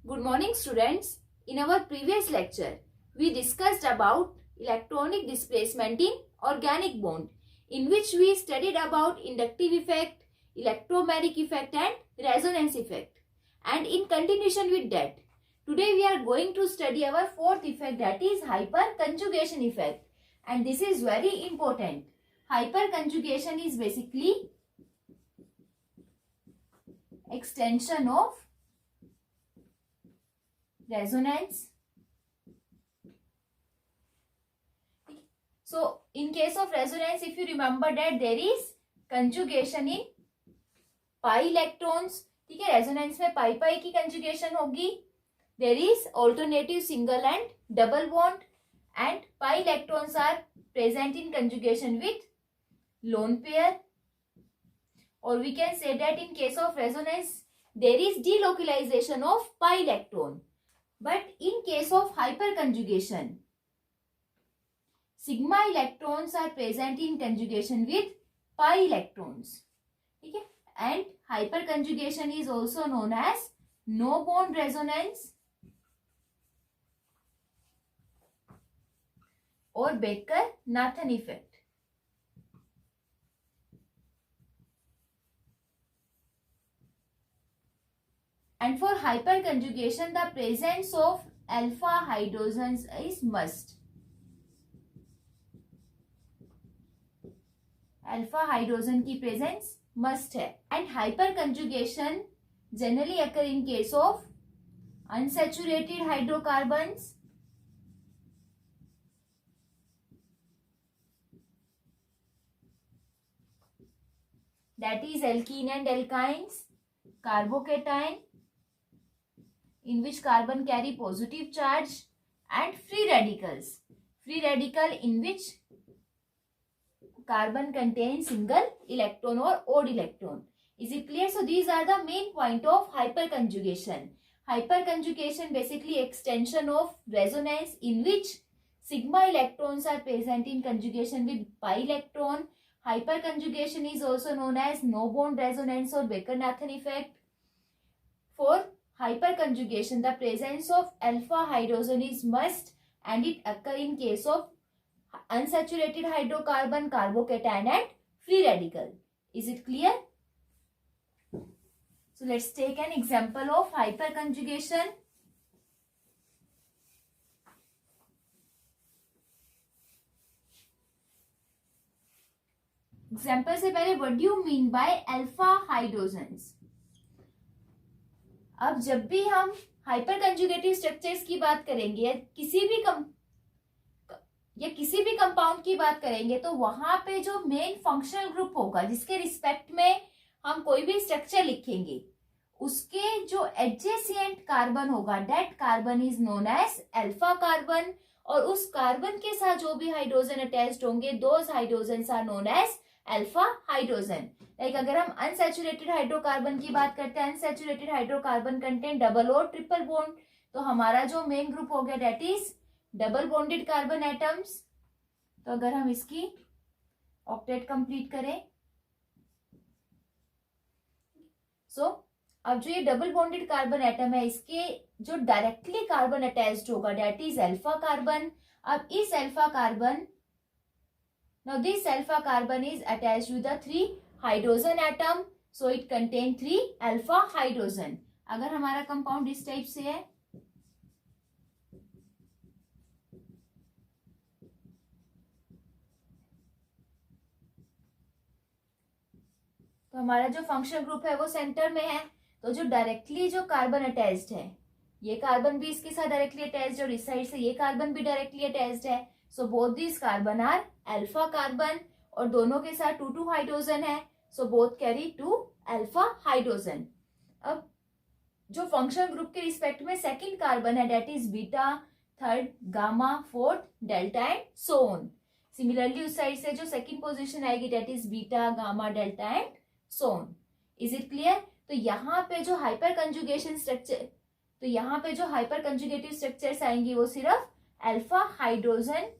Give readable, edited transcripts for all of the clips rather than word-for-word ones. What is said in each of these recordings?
Good morning, students. In our previous lecture, we discussed about electronic displacement in organic bond, in which we studied about inductive effect, electromagnetic effect and resonance effect. And in continuation with that, today we are going to study our fourth effect, that is hyperconjugation effect. And this is very important. Hyperconjugation is basically extension of resonance. So in case of resonance, if you remember that there is conjugation in pi electrons. ठीक है, resonance में पाई पाई की conjugation होगी. There is alternative single and double bond and pi electrons are present in conjugation with lone pair. और we can say that in case of resonance there is delocalization of pi electron. But in case of hyperconjugation, sigma electrons are present in conjugation with pi electrons. ठीक है, and hyperconjugation is also known as no bond resonance or Baker-Nathan effect. And for hyperconjugation, the presence of alpha hydrogens is must. Alpha hydrogen की presence must है. And hyperconjugation generally occur in case of unsaturated hydrocarbons, that is alkene and alkynes, carbocation in which carbon carry positive charge, and free radicals. Free radical in which carbon contains single electron or odd electron. Is it clear? So these are the main point of hyperconjugation. Hyperconjugation basically extension of resonance in which sigma electrons are present in conjugation with pi electron. Hyperconjugation is also known as no bond resonance or Baker-Nathan effect. For hyperconjugation, the presence of alpha hydrogen is must and it occur in case of unsaturated hydrocarbon, carbocation and free radical. Is it clear? So let's take an example of hyperconjugation. Example से पहले what do you mean by alpha hydrogens. अब जब भी हम हाइपरकंजुगेटिव structures की बात करेंगे किसी भी कंपाउंड की बात करेंगे तो वहां पे जो मेन फंक्शनल ग्रुप होगा जिसके रिस्पेक्ट में हम कोई भी स्ट्रक्चर लिखेंगे उसके जो एडजेसेंट कार्बन होगा that carbon is known as alpha carbon. और उस कार्बन के साथ जो भी हाइड्रोजन अटैच्ड होंगे those hydrogen are known as alpha hydrogen. Like अगर हम अनसैचुरेटेड हाइड्रोकार्बन की बात करते हैं, अनसैचुरेटेड हाइड्रोकार्बन कंटेन डबल और ट्रिपल बॉन्ड, तो हमारा जो मेन ग्रुप हो गया that is double bonded carbon atoms. तो अगर हम इसकी ऑक्टेट कंप्लीट करें अब जो ये डबल बॉन्डेड कार्बन एटम है इसके जो डायरेक्टली कार्बन अटैच्ड होगा दैट इज अल्फा कार्बन. अब इस alpha carbon now this alpha carbon is attached with the 3 hydrogen atom, so it contain 3 alpha hydrogen. अगर हमारा कंपाउंड इस टाइप से है तो हमारा जो फंक्शनल ग्रुप है वो सेंटर में है. तो जो डायरेक्टली जो कार्बन अटैच्ड है ये कार्बन भी इसके साथ डायरेक्टली अटैच्ड है और इस साइड से ये कार्बन भी डायरेक्टली अटैच्ड है. So both this carbon are alpha carbon और दोनों के साथ 2 हाइड्रोजन है. So both carry 2 alpha hydrogen. अब जो फंक्शनल ग्रुप के रिस्पेक्ट में सेकंड कार्बन है that is beta, third gamma, fourth delta and so on. Similarly उस साइड से जो सेकंड पोजीशन आएगी that is beta, gamma, delta and so on. Is it clear? तो यहाँ पे जो हाइपरकंजुगेशन स्ट्रक्चर तो यहाँ पे जो हाइपरकंजुगेटिव स्ट्रक्चर्स आएंगी वो सिर्फ अल्फा हाइड्रोजन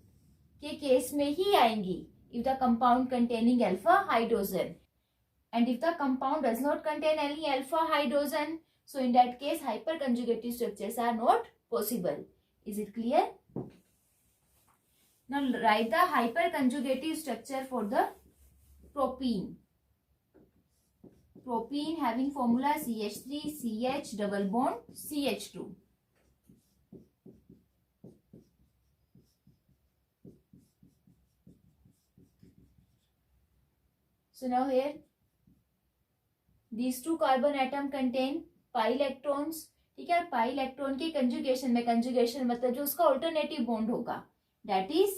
के केस में ही आएंगी if the compound containing alpha hydrogen, and if the compound does not contain any alpha hydrogen So in that case, hyperconjugative structures are not possible. Is it clear? Now write the hyperconjugative structure for the propene. Propene having formula CH3CH double bond CH2. So now here these two carbon atom contain pi electrons. ठीक है, pi electron की conjugation में, conjugation मतलब जो उसका alternative bond होगा, that is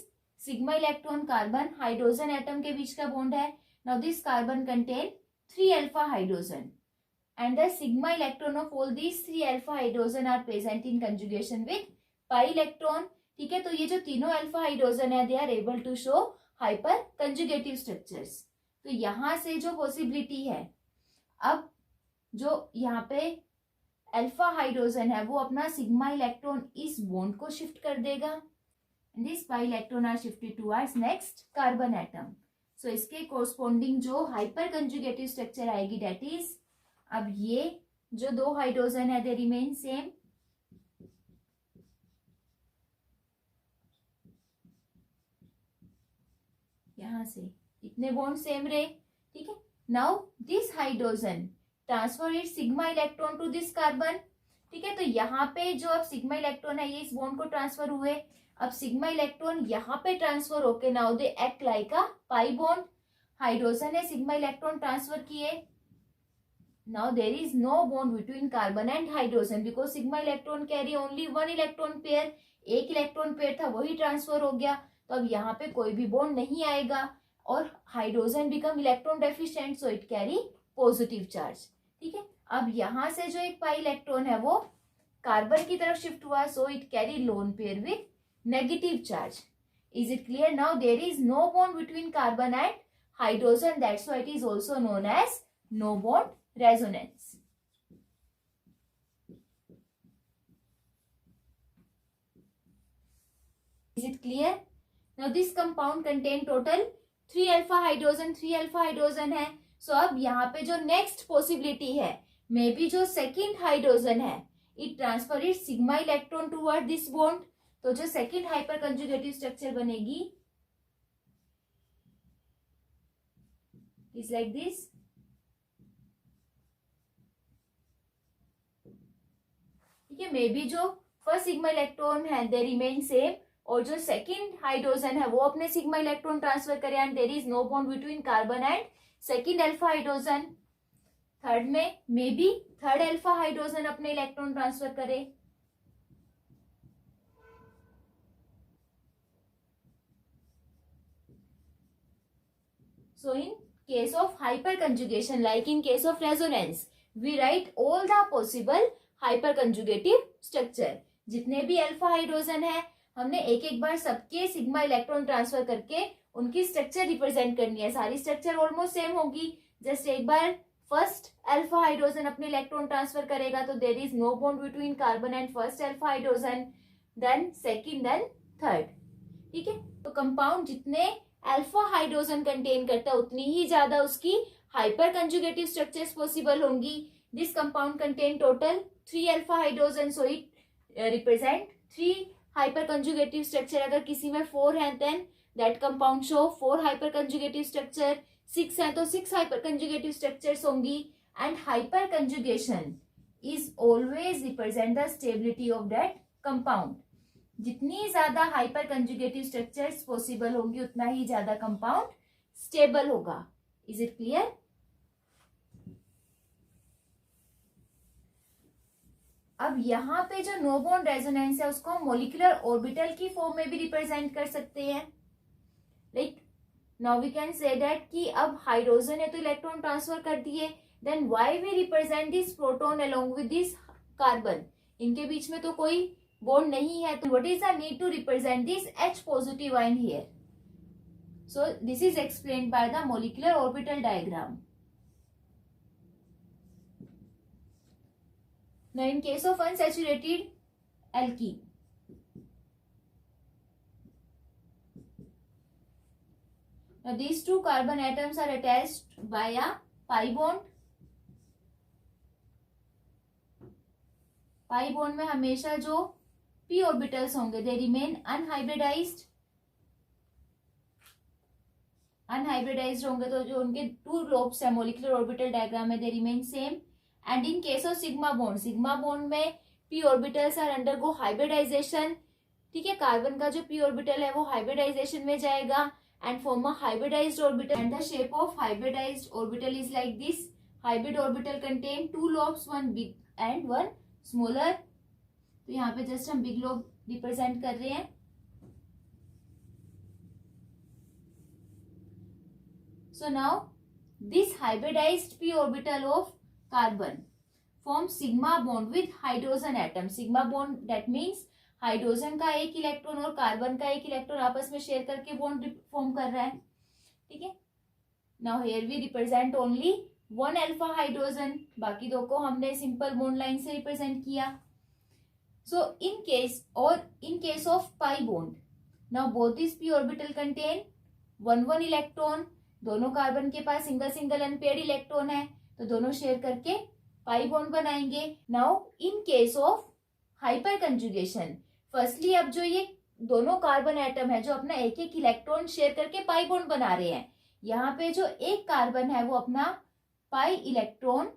sigma electron carbon hydrogen atom के बीच का बॉन्ड है. Now this carbon contain 3 alpha hydrogen and the sigma electron of all these 3 alpha hydrogen are present in conjugation with pi electron. ठीक है, तो ये जो तीनों अल्फा हाइड्रोजन है they are able to show hyper conjugative structures. तो यहां से जो पॉसिबिलिटी है, अब जो यहाँ पे अल्फा हाइड्रोजन है वो अपना सिग्मा इलेक्ट्रॉन इस बॉन्ड को शिफ्ट कर देगा. This pi electron are shifted towards next carbon atom. So इसके कोरस्पोंडिंग जो हाइपर कंजुगेटिव स्ट्रक्चर आएगी दैट इज, अब ये जो दो हाइड्रोजन है दे रिमेन सेम. यहां से इतने बॉन्ड सेम रहे. ठीक है, now this hydrogen transfer it sigma electron to this carbon. ठीक है, तो यहाँ पे जो अब सिग्मा इलेक्ट्रॉन है ये इस बॉन्ड को ट्रांसफर हुए. अब सिग्मा इलेक्ट्रॉन यहाँ पे ट्रांसफर होके now they act like a pi bond. Hydrogen ने सिग्मा इलेक्ट्रॉन ट्रांसफर किए. Now there is no bond between carbon and hydrogen because sigma electron carry only 1 electron pair. एक electron pair था वही transfer हो गया. तो अब यहाँ पे कोई भी बॉन्ड नहीं आएगा और hydrogen become electron deficient, so it carry positive charge. ठीक है, अब यहां से जो एक पाई इलेक्ट्रॉन है वो कार्बन की तरफ शिफ्ट हुआ, so it carry lone pair with negative charge. Is it clear? Now there is no bond between carbon and hydrogen, that's why it is also known as no bond resonance. Is it clear? Now this compound contain total 3 alpha hydrogen, 3 alpha hydrogen है. So अब यहाँ पे जो next possibility है, may be जो second hydrogen है it transfer it sigma electron toward this bond. तो जो सेकेंड हाइपर कंजुगेटिव स्ट्रक्चर बनेगी इज लाइक दिस. ठीक है, मे बी जो फर्स्ट सिग्मा इलेक्ट्रॉन है दे रिमेन सेम और जो सेकेंड हाइड्रोजन है वो अपने सिग्मा इलेक्ट्रॉन ट्रांसफर करे and there is no bond between carbon and second alpha hydrogen. Third में may be third alpha hydrogen अपने इलेक्ट्रॉन ट्रांसफर करे. So in case of hyperconjugation, like in case of resonance, we write all the possible hyperconjugative structure. जितने भी alpha hydrogen है हमने एक एक बार सबके सिग्मा इलेक्ट्रॉन ट्रांसफर करके उनकी स्ट्रक्चर रिप्रेजेंट करनी है. सारी स्ट्रक्चर ऑलमोस्ट सेम होगी. जस्ट एक बार फर्स्ट अल्फा हाइड्रोजन अपने इलेक्ट्रॉन ट्रांसफर करेगा तो there is no bond between carbon and first alpha hydrogen, then second, then third. ठीक है, तो कंपाउंड जितने अल्फा हाइड्रोजन कंटेन करता है उतनी ही ज्यादा उसकी हाइपर कंजुगेटिव स्ट्रक्चर्स पॉसिबल होंगी. This compound contain total 3 alpha hydrogen, so it represent 3 hyper conjugative structure. अगर किसी में 4 है then that compound show 4 hyper conjugative structure. 6 है तो 6 हाइपर कंजुगेटिव स्ट्रक्चर्स होंगी. And hyper conjugation is always represent the stability of that compound. जितनी ज्यादा hyper conjugative structures possible होंगी उतना ही ज्यादा कंपाउंड स्टेबल होगा. Is it clear? अब यहाँ पे जो नो बॉन्ड रेजोनेंस है उसको हम मोलिकुलर ऑर्बिटल की फॉर्म में भी रिप्रेजेंट कर सकते हैं. Like now we can say that कि अब हाइड्रोजन है तो इलेक्ट्रॉन ट्रांसफर कर दिए, then why we represent this proton along with this carbon. इनके बीच में तो कोई बॉन्ड नहीं है, तो what is the need to represent this H positive ion here. So this is explained by the molecular orbital diagram. Now in case of unsaturated alkene, now these two carbon atoms are attached by a pi bond. Pi bond में हमेशा जो p orbitals होंगे they remain unhybridised होंगे, तो जो उनके two lobes है molecular orbital diagram में they remain same. And in case of sigma bond में p orbitals are undergo hybridization, ठीक है, कार्बन का जो p ऑर्बिटल है वो हाइब्रिडाइजेशन में जाएगा and form a hybridized orbital, and the shape of hybridized orbital is like this. Hybrid orbital contain two lobes, one big and one smaller. तो यहाँ पे जस्ट हम बिग लोब रिप्रेजेंट कर रहे हैं। So now this hybridized p orbital of carbon forms sigma bond with hydrogen atom. Sigma bond that means hydrogen का एक electron और कार्बन का एक इलेक्ट्रॉन आपस में शेयर करके बॉन्ड फॉर्म कर रहा है, ठीक है। Now here we represent only one alpha hydrogen, बाकी दो को हमने सिंपल बॉन्ड लाइन से रिप्रेजेंट किया। So in case of pi bond, now both this p orbital contain one electron, दोनों कार्बन के पास सिंगल अनपेयर्ड इलेक्ट्रॉन है, तो दोनों शेयर करके पाई बॉन्ड बनाएंगे। Now in case of hyper conjugation, firstly अब जो ये दोनों कार्बन एटम है जो अपना एक एक इलेक्ट्रॉन शेयर करके पाई बॉन्ड बना रहे हैं, यहाँ पे जो एक कार्बन है वो अपना पाई इलेक्ट्रॉन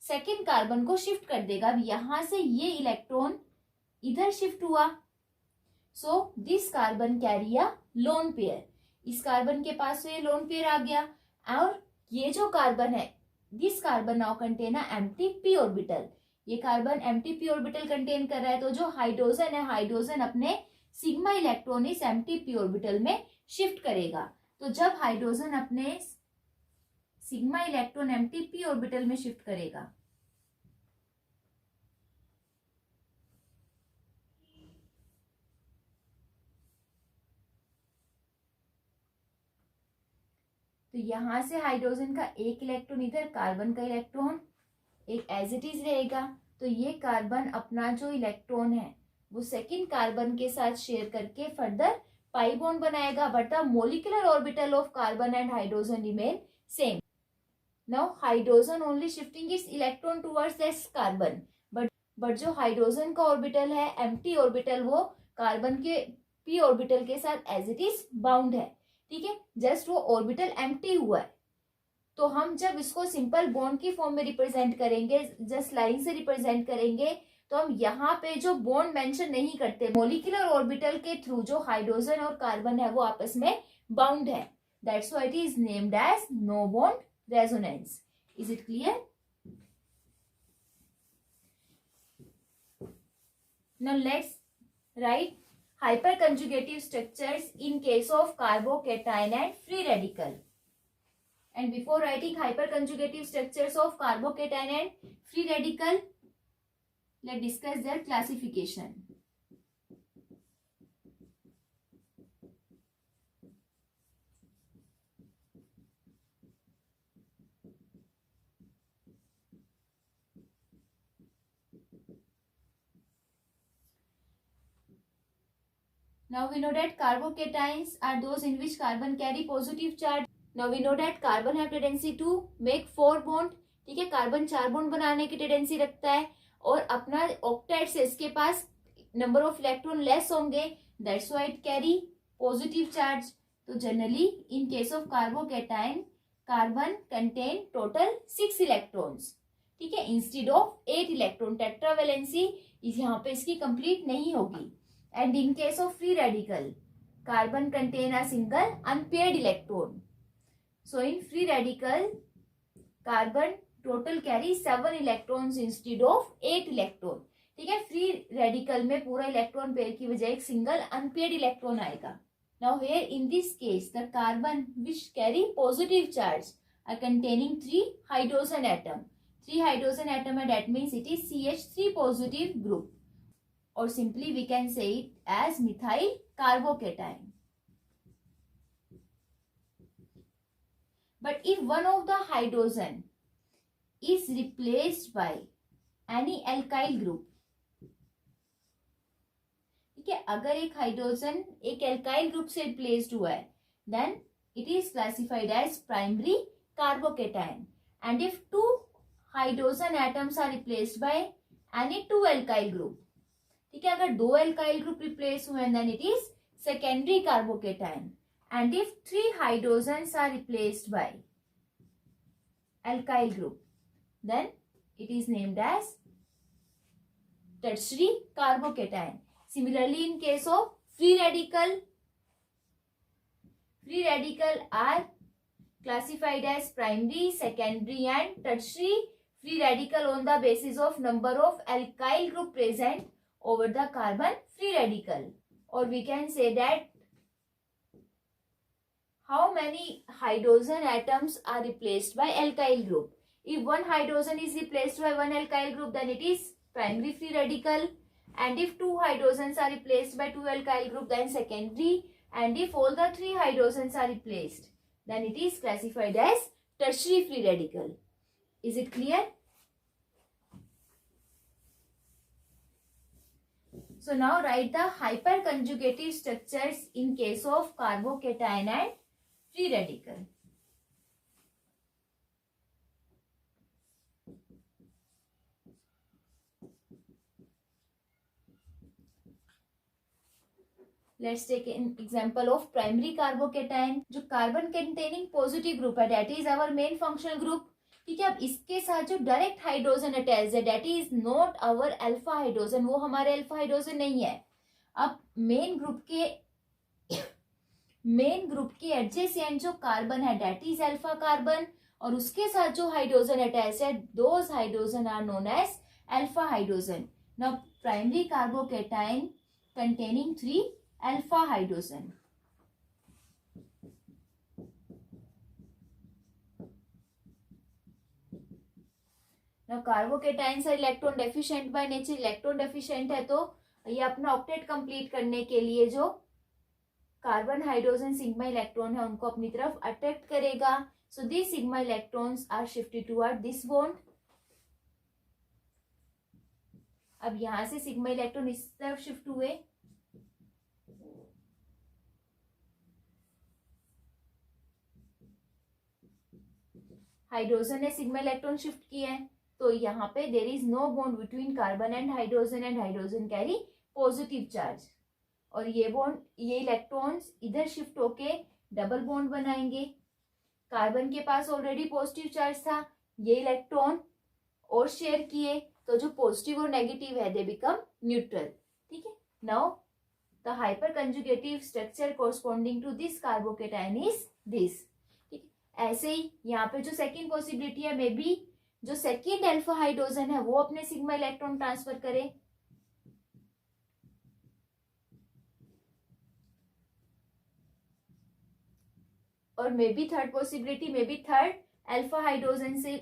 सेकेंड कार्बन को शिफ्ट कर देगा। अब यहां से ये इलेक्ट्रॉन इधर शिफ्ट हुआ, so this carbon carry a lone pair, इस कार्बन के पास ये लोन पेयर आ गया। और ये जो कार्बन है, this carbon now contain a empty p orbital, ये carbon empty p orbital contain कर रहा है, तो जो हाइड्रोजन है, हाइड्रोजन अपने सिग्मा इलेक्ट्रॉन इस एम्प्टी p ऑर्बिटल में शिफ्ट करेगा। तो जब हाइड्रोजन अपने sigma electron empty p orbital में शिफ्ट करेगा, तो यहां से हाइड्रोजन का एक इलेक्ट्रॉन इधर, कार्बन का इलेक्ट्रॉन एक एज इट इज रहेगा, तो ये कार्बन अपना जो इलेक्ट्रॉन है वो सेकंड कार्बन के साथ शेयर करके फर्दर पाई बॉन्ड बनाएगा, but the molecular orbital of carbon and hydrogen remain same. Now hydrogen only shifting it's electron towards this carbon, but जो हाइड्रोजन का ऑर्बिटल है एम्प्टी ऑर्बिटल, वो कार्बन के p orbital के साथ as it is bound है, ठीक है, जस्ट वो ऑर्बिटल एम्प्टी हुआ है। तो हम जब इसको सिंपल बॉन्ड की फॉर्म में रिप्रेजेंट करेंगे, जस्ट लाइन से रिप्रेजेंट करेंगे, तो हम यहाँ पे जो बॉन्ड मेंशन नहीं करते, मोलिकुलर ऑर्बिटल के थ्रू जो हाइड्रोजन और कार्बन है वो आपस में बाउंड है, that's why it is named as no bond resonance. Is it clear? Now let's write hyperconjugative structures in case of carbocation and free radical. And before writing hyperconjugative structures of carbocation and free radical, let's discuss their classification. Now we know that carbocations are those in which carbon carry positive charge. Now we know that carbon have tendency to make 4 bond. ठीक है, carbon 4 bond बनाने की tendency रखता है और अपना octet से इसके पास नंबर ऑफ इलेक्ट्रॉन लेस होंगे, that's why it carry positive charge. तो generally in case of carbocation, carbon contain total 6 electrons, ठीक है, इंस्टेड ऑफ 8 इलेक्ट्रॉन। टेट्रावेलेंसी यहाँ पे इसकी कंप्लीट नहीं होगी। And in case of free radical, carbon contain a single unpaired electron. So in free radical, carbon total carry 7 electrons instead of 8 electron. ठीक है, free radical में पूरा इलेक्ट्रॉन पेयर की बजाय एक सिंगल अनपेयर्ड इलेक्ट्रॉन आएगा। Now here in this case, the carbon which carry positive charge are containing 3 hydrogen atom. 3 hydrogen atom, and that means it is CH3 positive group. Or simply we can say it as methyl carbocation. But if one of the hydrogen is replaced by any alkyl group, ठीक है, अगर एक hydrogen एक alkyl group से replaced हुआ है, then it is classified as primary carbocation. And if 2 hydrogen atoms are replaced by any two alkyl group, ठीक है, अगर दो एल्काइल ग्रुप रिप्लेस हुए then it is secondary carbocation, and if 3 hydrogens are replaced by alkyl group then it is named as tertiary carbocation. Similarly in case of free radical are classified as primary, secondary and tertiary. Free radical on the basis of number of alkyl group present over the carbon free radical, or we can say that how many hydrogen atoms are replaced by alkyl group. If one hydrogen is replaced by one alkyl group then it is primary free radical, and if 2 hydrogens are replaced by 2 alkyl group then secondary, and if all the 3 hydrogens are replaced then it is classified as tertiary free radical. Is it clear? So now write the hyperconjugative structures in case of carbocation and free radical. Let's take an example of primary carbocation. जो carbon containing positive group है that is our main functional group, ठीक है. अब इसके साथ जो direct hydrogen attach है that is not our alpha hydrogen, वो हमारे अल्फा हाइड्रोजन नहीं है. अब मेन ग्रुप के एडजेसेंट जो कार्बन है दैट इज अल्फा कार्बन, और उसके साथ जो हाइड्रोजन अटैच है those hydrogen are known as alpha hydrogen. Now primary carbocation containing 3 alpha hydrogen. Now carbocations are electron deficient by nature. Electron deficient है तो ये अपना ऑक्टेट कंप्लीट करने के लिए जो कार्बन हाइड्रोजन सिग्मा इलेक्ट्रॉन है उनको अपनी तरफ अट्रैक्ट करेगा. So this sigma electrons are shifted toward this bond. अब यहां से सिग्मा इलेक्ट्रॉन इस तरफ शिफ्ट हुए, हाइड्रोजन ने सिग्मा इलेक्ट्रॉन शिफ्ट किया है, तो यहाँ पे there is no bond between carbon and hydrogen carry positive charge. और ये बॉन्ड, ये इलेक्ट्रॉन्स इधर शिफ्ट होके डबल बॉन्ड बनाएंगे. कार्बन के पास ऑलरेडी पॉजिटिव चार्ज था, ये इलेक्ट्रॉन और शेयर किए तो जो पॉजिटिव और नेगेटिव है दे बिकम न्यूट्रल. ठीक है. Now the hyper conjugative structure corresponding to this carbocation is this. ठीक है. ऐसे ही यहाँ पे जो सेकेंड पॉसिबिलिटी है, मे बी जो सेकेंड अल्फा हाइड्रोजन है वो अपने सिग्मा इलेक्ट्रॉन ट्रांसफर करे, और may be third possibility, may be third alpha hydrogen से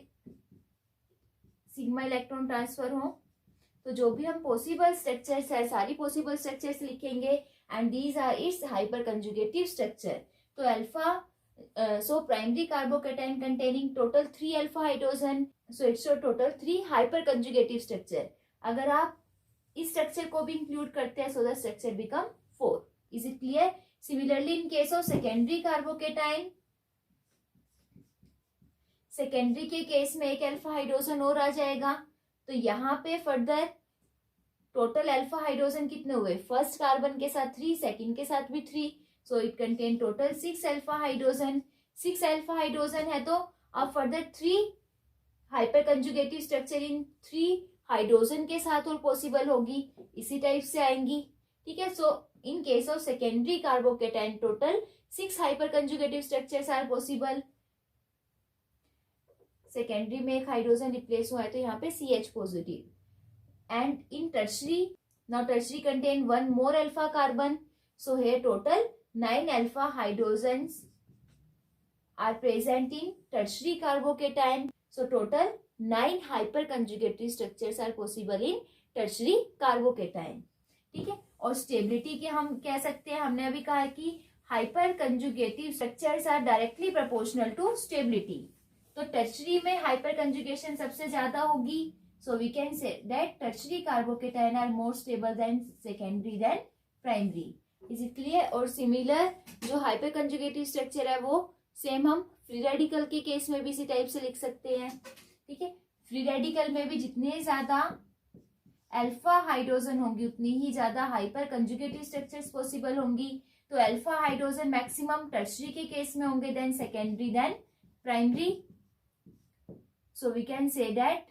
सिग्मा इलेक्ट्रॉन ट्रांसफर हो. तो जो भी हम पॉसिबल स्ट्रक्चर्स है सारी पॉसिबल स्ट्रक्चर्स लिखेंगे and these are its hyper conjugative structure. तो alpha, so primary carbocation containing total 3 alpha hydrogen, so it's total 3 hyper conjugative structure. अगर आप इस स्ट्रक्चर को भी इंक्लूड करते हैं so the structure become 4. Is it clear? Similarly in case of secondary carbocation, secondary के case में एक अल्फा हाइड्रोजन और आ जाएगा, तो यहाँ पे फर्दर टोटल अल्फा हाइड्रोजन कितने हुए, फर्स्ट कार्बन के साथ 3, सेकंड के साथ भी 3, so it contain total 6 alpha hydrogen. 6 alpha hydrogen है तो अब further 3 hyper conjugative structure in 3 hydrogen के साथ और पॉसिबल होगी, इसी टाइप से आएंगी. ठीक है. सो in case of secondary carbocation total 6 hyperconjugative structures are possible. Secondary में एक हाइड्रोजन रिप्लेस हुआ है तो यहाँ पे CH positive. And in tertiary, now tertiary contain 1 more alpha carbon, so here total 9 alpha hydrogens are present in tertiary carbocation. So total 9 hyperconjugative structures are possible in tertiary carbocation. ठीक है. और stability के हम कह सकते हैं, हमने अभी कहा कि hyper conjugative structures are directly proportional to stability. तो टर्शरी में हाइपर कंजुगेशन सबसे ज्यादा होगी, so we can say that tertiary carbocation are more stable than secondary then primary. Is it clear? और सिमिलर जो हाइपर कंजुगेटिव स्ट्रक्चर है वो same हम फ्री रेडिकल के केस में भी इसी टाइप से लिख सकते हैं. ठीक है. फ्री रेडिकल में भी जितने ज्यादा अल्फा हाइड्रोजन होंगी उतनी ही ज्यादा हाइपर कंजुगेटिव स्ट्रक्चर्स पॉसिबल होंगी। तो अल्फा हाइड्रोजन मैक्सिमम टर्शरी के केस में होंगे, then secondary, then primary. So we can say that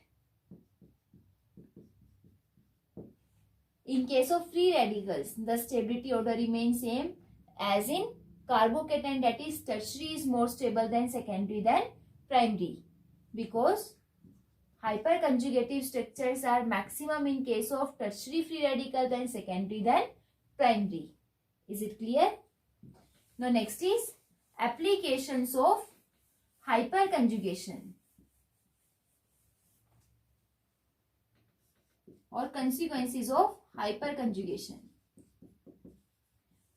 in case of free radicals the stability order remains same as in carbocation, that is tertiary is more stable than secondary than primary, because hyperconjugative structures are maximum in case of tertiary free radical than secondary than primary. Is it clear? Now next is applications of hyperconjugation और consequences of hyperconjugation.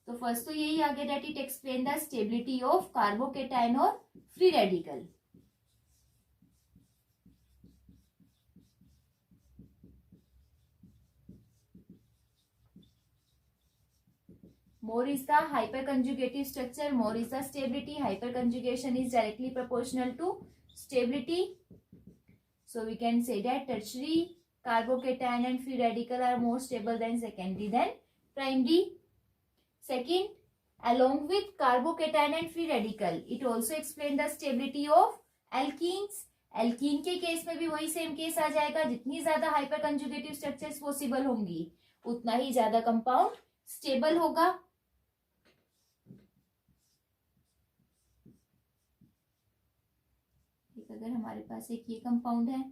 तो first तो यही आ गया that it explain the stability of carbocation और free radical. More is the hyperconjugative structure, more is the stability. Hyperconjugation is directly proportional to stability. So we can say that tertiary carbocation and free radical are more stable than secondary than primary. Second, along with carbocation and free radical, it also explain the stability of alkenes. Alkene के case में भी वही same case आ जाएगा, जितनी ज्यादा हाइपरकंजुगेटिव structures possible होंगी उतना ही ज्यादा कंपाउंड स्टेबल होगा. अगर हमारे पास एक ये कंपाउंड है,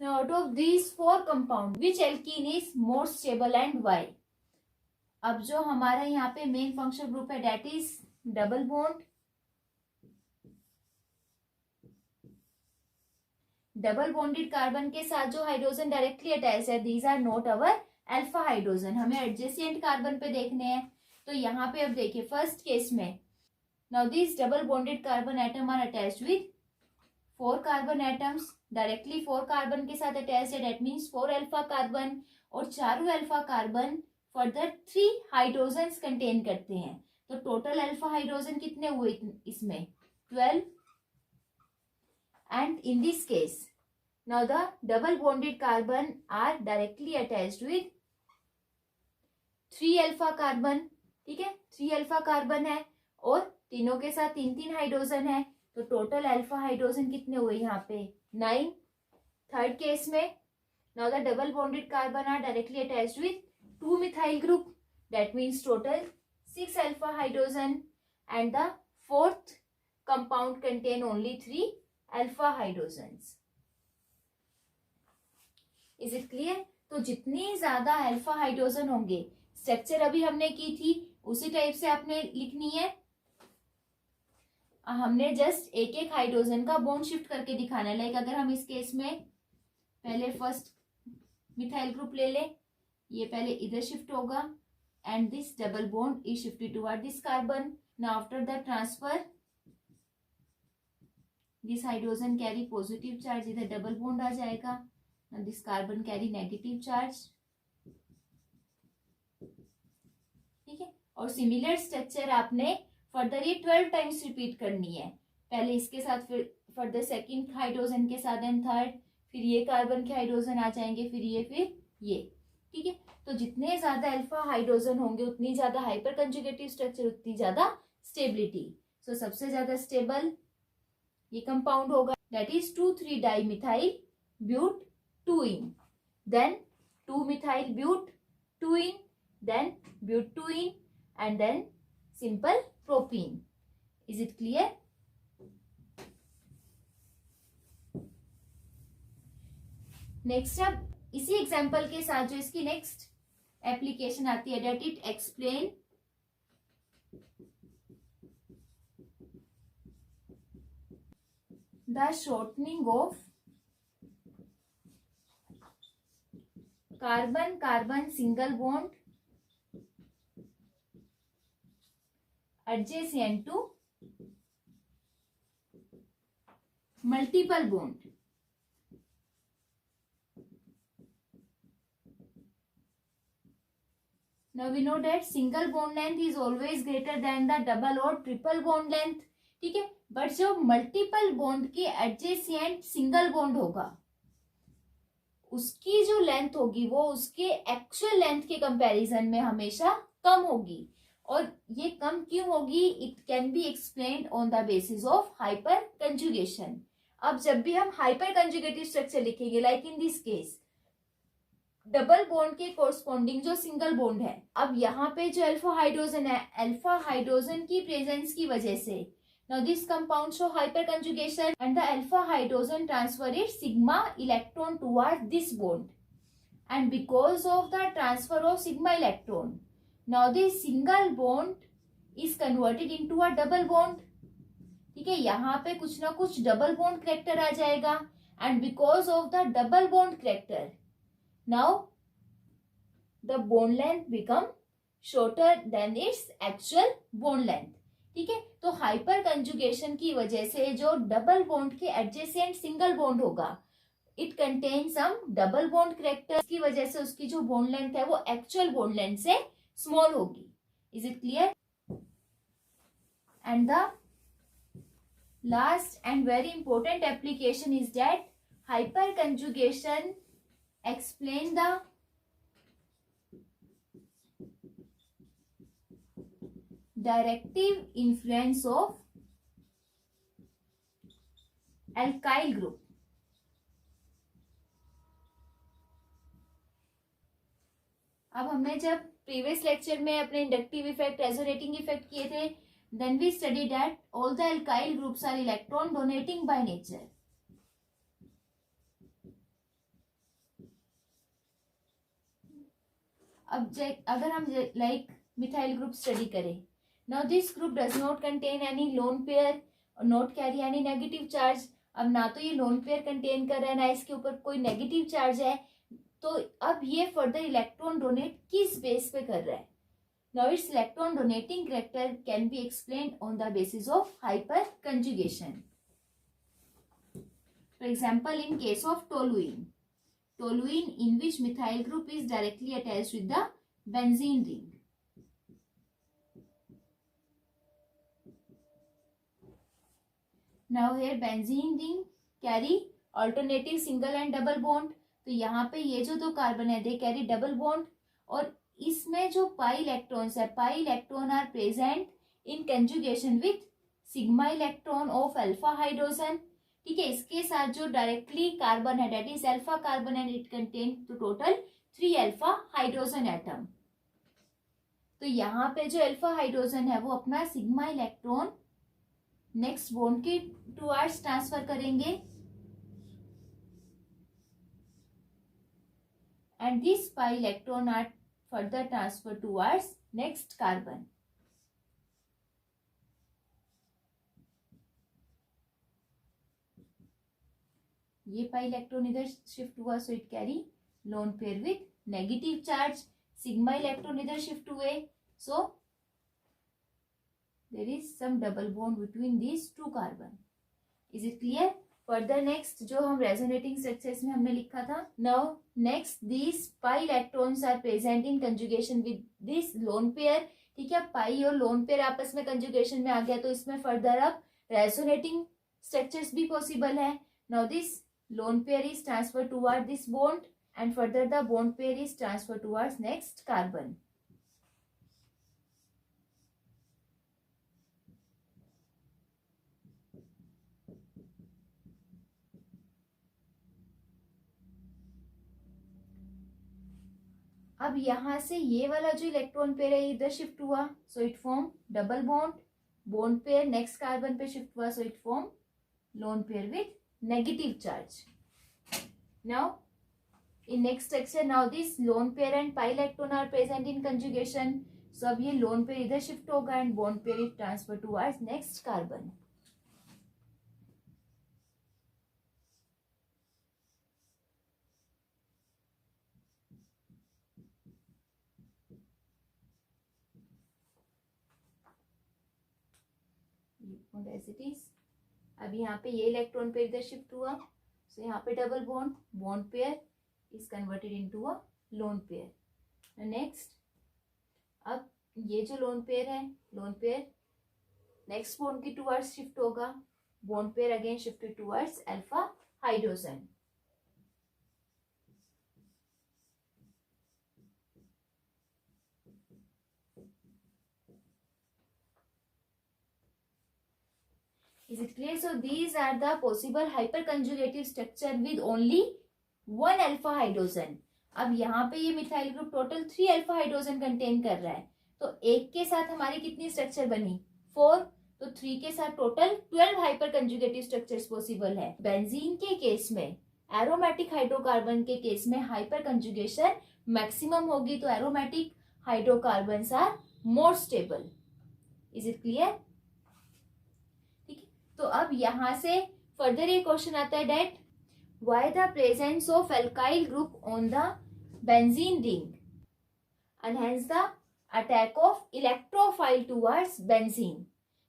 now out of these four compound which alkene is more stable and why? अब जो हमारा यहाँ पे मेन फंक्शनल ग्रुप है that is double bond. Double bonded carbon के साथ जो हाइड्रोजन डायरेक्टली अटैच है, these are not our alpha hydrogen. हमें एडजेसेंट कार्बन पे देखने हैं. तो यहाँ पे अब देखिए फर्स्ट केस में, now this double bonded carbon atom are attached with 4 carbon atoms, directly 4 carbon के साथ अटैच है, दैट मीन्स 4 अल्फा कार्बन. और चारों alpha carbon further 3 hydrogens contain करते हैं. तो टोटल अल्फा हाइड्रोजन कितने हुए इसमें? 12. And in this case now the double bonded carbon are directly attached with 3 alpha carbon. ठीक है, 3 अल्फा कार्बन है और तीनों के साथ 3 हाइड्रोजन है. तो टोटल अल्फा हाइड्रोजन कितने हुए यहाँ पे? 9. थर्ड केस में now the double bonded carbon are directly attached with 2 methyl group, that means total 6 alpha hydrogen and the fourth compound contain only 3 alpha hydrogens. Is it clear? तो जितनी ज्यादा alpha hydrogen होंगे, structure अभी हमने की थी उसी टाइप से आपने लिखनी है. हमने जस्ट एक एक हाइड्रोजन का बॉन्ड शिफ्ट करके दिखाना है. लाइक अगर हम इस केस में पहले फर्स्ट मिथाइल ग्रुप ले लें, ये पहले इधर शिफ्ट होगा and this double bond is shifted toward this carbon. Now after the transfer this hydrogen carry positive charge, इधर डबल बॉन्ड आ जाएगा. Now this carbon carry negative charge. ठीक है, और सिमिलर स्ट्रक्चर आपने फर्दर ये 12 टाइम्स रिपीट करनी है. पहले इसके साथ, फिर फर्दर सेकंड हाइड्रोजन के साथ, एंड थर्ड, फिर ये कार्बन के हाइड्रोजन आ जाएंगे, फिर ये. ठीक है, तो जितने ज्यादा अल्फा हाइड्रोजन होंगे उतनी ज्यादा हाइपर कंजुगेटिव स्ट्रक्चर, उतनी ज्यादा स्टेबिलिटी. सो सबसे ज्यादा स्टेबल ये कंपाउंड होगा दैट इज 2,3 डाइमिथाइल ब्यूट 2-इन, देन 2 मिथाइल ब्यूट 2-इन, देन ब्यूट 2-इन and then simple propene. Is it clear? Next, अब इसी एग्जाम्पल के साथ जो इसकी नेक्स्ट एप्लीकेशन आती है that it explain the shortening of carbon carbon single bond adjacent to multiple bond. Now we know that single bond length is always greater than the double or triple bond length. ठीक है, but जो multiple bond के adjacent single bond होगा उसकी जो length होगी वो उसके एक्चुअल लेंथ के कंपैरिजन में हमेशा कम होगी. और ये कम क्यों होगी? It can be explained on the basis of hyper conjugation. अब जब भी हम हाइपर कंजुगेटिव स्ट्रक्चर लिखेंगे, like in this case double bond के कोरस्पॉन्डिंग जो सिंगल बॉन्ड है, अब यहाँ पे जो अल्फा हाइड्रोजन है, अल्फा हाइड्रोजन की प्रेजेंस की वजह से now this compound show hyperconjugation and the alpha hydrogen transfer its sigma electron towards this bond, and because of the transfer of sigma electron now this single bond is converted into a double bond. ठीक है, यहाँ पे कुछ ना कुछ double bond character आ जाएगा, and because of the double bond character now the bond length become shorter than its actual bond length. ठीक है, तो हाइपर कंजुगेशन की वजह से जो डबल बॉन्ड के एडजेसेंट सिंगल बॉन्ड होगा it contain some double bond character की वजह से उसकी जो बॉन्ड लेंथ है वो एक्चुअल बॉन्ड लेंथ से स्मॉल होगी. Is it clear? And the last and very important application is that hyper conjugation explain the directive influence of alkyl group. अब हमने जब प्रीवियस लेक्चर में अपने इंडक्टिव इफेक्ट, रेजोनेटिंग इफेक्ट किए थे, then we study that all the alkyl groups are electron donating by nature. अब अगर हम लाइक मिथाइल ग्रुप स्टडी करें, now this group does not contain any lone pair or not carry any negative charge. अब ना तो ये lone pair contain कर रहा है ना इसके ऊपर कोई नेगेटिव चार्ज है, तो अब ये फर्दर इलेक्ट्रॉन डोनेट किस बेस पे कर रहा है? now its electron donating character can be explained on the basis of hyper conjugation. For example, in case of toluene in which methyl group is directly attached with the benzene ring. Now here benzene ring carry alternative single and double bond. तो यहाँ पे ये जो दो carbon है they carry double bond, और इसमें जो पाई इलेक्ट्रॉन्स है, pi electron are present in conjugation with sigma electron of alpha hydrogen. ठीक है, इसके साथ जो डायरेक्टली कार्बन है that is alpha carbon and it contain total 3 alpha hydrogen atom. तो यहाँ पे जो अल्फा हाइड्रोजन है वो अपना सिग्मा इलेक्ट्रॉन नेक्स्ट बॉन्ड के टुवर्ड्स ट्रांसफर करेंगे, and this pi electron are further transfer towards next carbon. ये पाई इलेक्ट्रॉन इधर शिफ्ट हुआ so it carry lone pair with negative charge. Sigma electron इधर shift हुए सो there is some double bond between these two carbon. Is it clear? Further next जो हम resonating structures में हमने लिखा था, now next these pi electrons are present in conjugation with this lone pair. ठीक है, पाई और लोन पेयर आपस में कंजुगेशन में आ गया तो इसमें फर्दर अब रेजोनेटिंग स्ट्रक्चर्स भी पॉसिबल है. now this lone pair is transferred toward this bond and further the bond pair is transferred towards next carbon. अब यहाँ से ये वाला जो इलेक्ट्रॉन पेयर है इधर शिफ्ट हुआ so it form double bond, bond pair next carbon पे शिफ्ट हुआ so it form lone pair with negative charge. Now in next structure now this lone pair and pi electron are present in conjugation, so अब ये lone pair इधर shift होगा and bond pair is transfer towards next carbon. Bond as it is. अब यहाँ पे ये electron pair इधर shift हुआ, सो यहाँ पे double bond, bond pair is converted into a lone pair. Next, अब ये जो लोन पेयर है, लोन पेयर नेक्स्ट बॉन्ड की टूवर्ड्स शिफ्ट होगा, bond pair again shifted towards alpha hydrogen. Is it clear? So these are the possible hyperconjugative structure with only one alpha hydrogen. अब यहाँ पे ये methyl group total 3 alpha hydrogen contain कर रहा है, तो एक के साथ हमारी कितनी स्ट्रक्चर बनी 4, तो 3 के साथ total 12 hyper conjugative structures possible है। बेंजीन के केस में, एरोमेटिक हाइड्रोकार्बन के केस में हाइपर कंजुगेशन मैक्सिमम होगी, तो aromatic hydrocarbons are more stable. Is it clear? ठीक है, तो अब यहां से फर्दर ये क्वेश्चन आता है that why the presence of alkyl group on the benzene ring enhance the attack of electrophile towards benzene.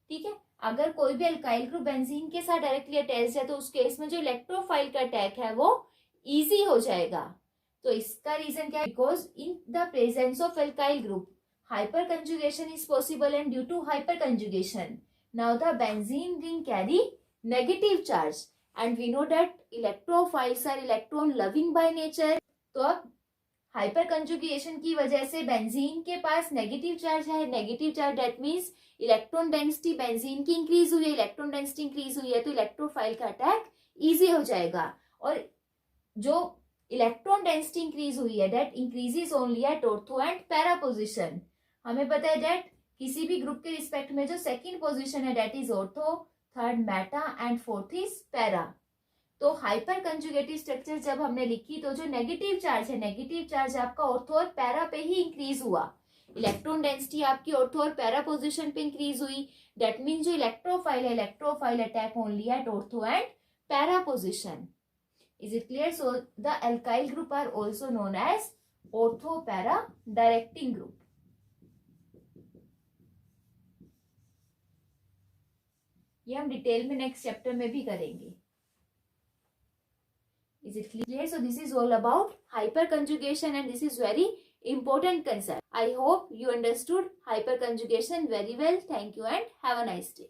ठीक है, अगर कोई भी अल्काइल ग्रुप बेंजीन के साथ डायरेक्टली अटैच्ड है तो उस केस में जो इलेक्ट्रोफाइल का अटैक है वो इजी हो जाएगा। तो इसका रीजन क्या है? Because in the presence of alkyl group hyper conjugation is possible and due to hyperconjugation now the benzene ring carry negative charge and we know that electrophiles are electron loving by nature. तो अब hyperconjugation की वजह से benzene के पास negative charge है, negative charge that means electron density benzene की increase हुई है, इलेक्ट्रॉन डेंसिटी इंक्रीज हुई है तो इलेक्ट्रोफाइल का अटैक इजी हो जाएगा। और जो इलेक्ट्रॉन डेंसिटी इंक्रीज हुई है that increases only at ortho and para position. हमें पता है दैट किसी भी ग्रुप के रिस्पेक्ट में जो सेकंड पोजीशन है that is ortho, third meta and fourth is para. तो हाइपर कंजुगेटिव स्ट्रक्चर जब हमने लिखी तो जो नेगेटिव चार्ज है, नेगेटिव चार्ज आपका ऑर्थो और पैरा पे ही इंक्रीज हुआ, इलेक्ट्रॉन डेंसिटी आपकी ऑर्थो और पैरा पोजीशन पे इंक्रीज हुई, दैट मीन जो इलेक्ट्रोफाइल है, electrophile attack only at ortho and para position. Is it clear? So the alkyl group are also known as ortho para directing group. ये हम detail में next chapter में भी करेंगे। Is it clear? So this is all about hyperconjugation and this is very important concept. I hope you understood hyperconjugation very well. Thank you and have a nice day.